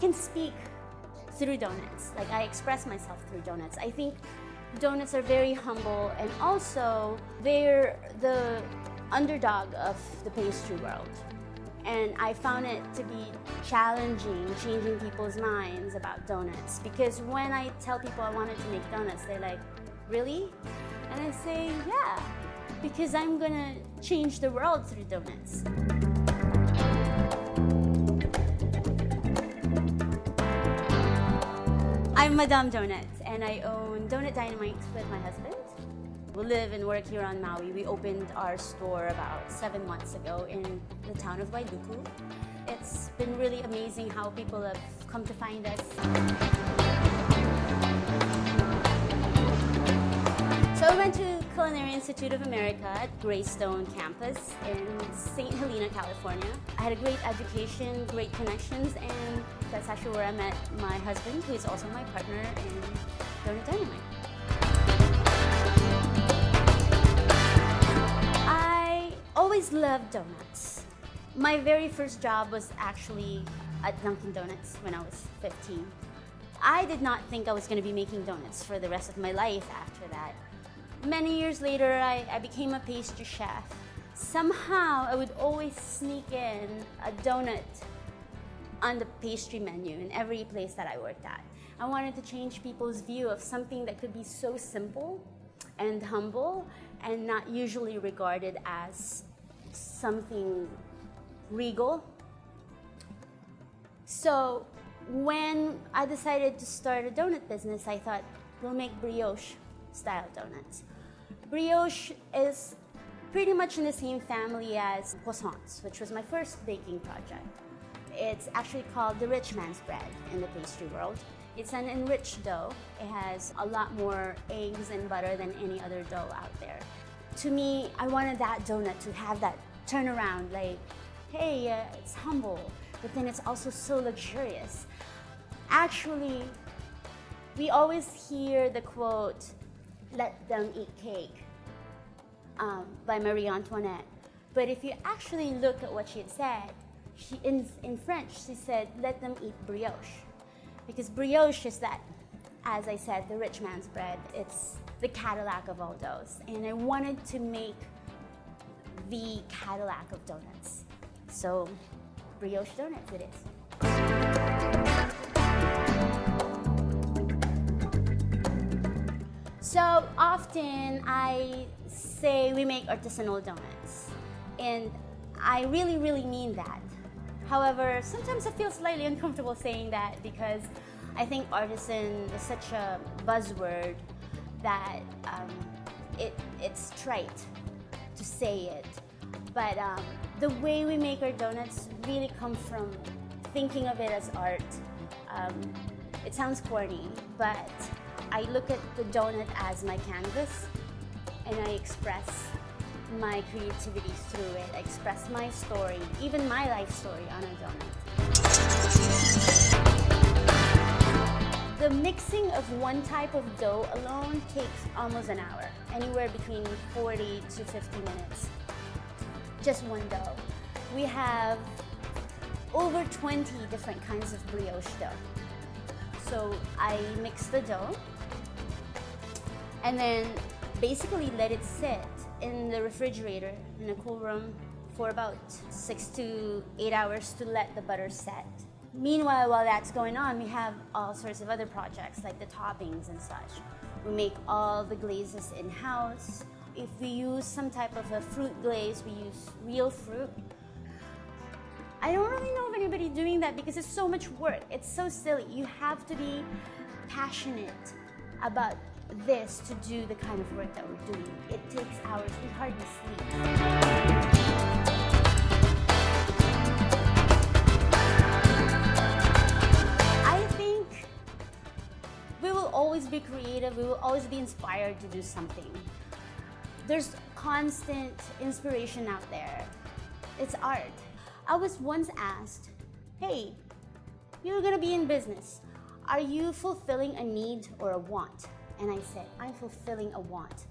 can speak through donuts. Like, I express myself through donuts. I think donuts are very humble, and also they're the underdog of the pastry world. And I found it to be challenging, changing people's minds about donuts. Because when I tell people I wanted to make donuts, they're like, really? And I say, yeah, because I'm gonna change the world through donuts. I'm Madame Donuts, and I own Donut Dynamite with my husband. We live and work here on Maui. We opened our store about 7 months ago in the town of Wailuku. It's been really amazing how people have come to find us. So I went to Culinary Institute of America at Greystone campus in St. Helena, California. I had a great education, great connections, and that's actually where I met my husband, who is also my partner in Donut Dynamite. I always loved donuts. My very first job was actually at Dunkin' Donuts when I was 15. I did not think I was going to be making donuts for the rest of my life after that. Many years later, I became a pastry chef. Somehow, I would always sneak in a donut on the pastry menu in every place that I worked at. I wanted to change people's view of something that could be so simple and humble and not usually regarded as something regal. So when I decided to start a donut business, I thought, we'll make brioche style donuts. Brioche is pretty much in the same family as croissants, which was my first baking project. It's actually called the rich man's bread in the pastry world. It's an enriched dough. It has a lot more eggs and butter than any other dough out there. To me, I wanted that donut to have that turnaround, like, hey, it's humble, but then it's also so luxurious. Actually, we always hear the quote, "Let them eat cake," by Marie Antoinette. But if you actually look at what she had said, in French, she said, "Let them eat brioche." Because brioche is that, as I said, the rich man's bread. It's the Cadillac of all doughs. And I wanted to make the Cadillac of donuts. So, brioche donuts it is. So often I say we make artisanal donuts, and I really, really mean that. However, sometimes I feel slightly uncomfortable saying that because I think artisan is such a buzzword that it's trite to say it. But the way we make our donuts really come from thinking of it as art. It sounds corny, but I look at the donut as my canvas, and I express my creativity through it. I express my story, even my life story, on a donut. The mixing of one type of dough alone takes almost an hour, anywhere between 40 to 50 minutes. Just one dough. We have over 20 different kinds of brioche dough. So I mix the dough and then basically let it sit in the refrigerator in a cool room for about 6 to 8 hours to let the butter set. Meanwhile, while that's going on, we have all sorts of other projects like the toppings and such. We make all the glazes in-house. If we use some type of a fruit glaze, we use real fruit. I don't really know of anybody doing that because it's so much work. It's so silly. You have to be passionate about this to do the kind of work that we're doing. It takes hours. We hardly sleep. I think we will always be creative. We will always be inspired to do something. There's constant inspiration out there. It's art. I was once asked, hey, you're gonna be in business. Are you fulfilling a need or a want? And I said, I'm fulfilling a want.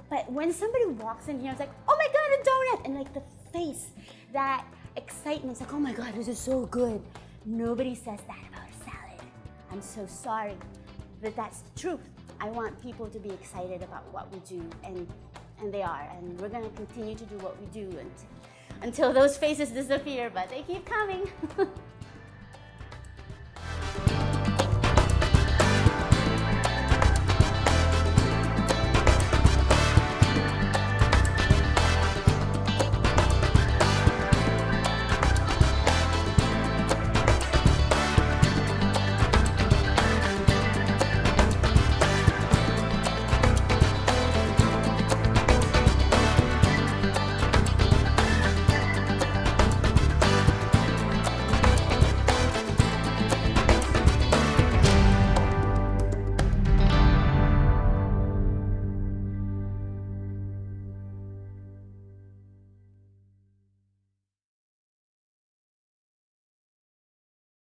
But when somebody walks in here, it's like, oh my God, a donut! And like the face, that excitement, it's like, oh my God, this is so good. Nobody says that about a salad. I'm so sorry, but that's the truth. I want people to be excited about what we do, and they are, and we're gonna continue to do what we do until those faces disappear, but they keep coming.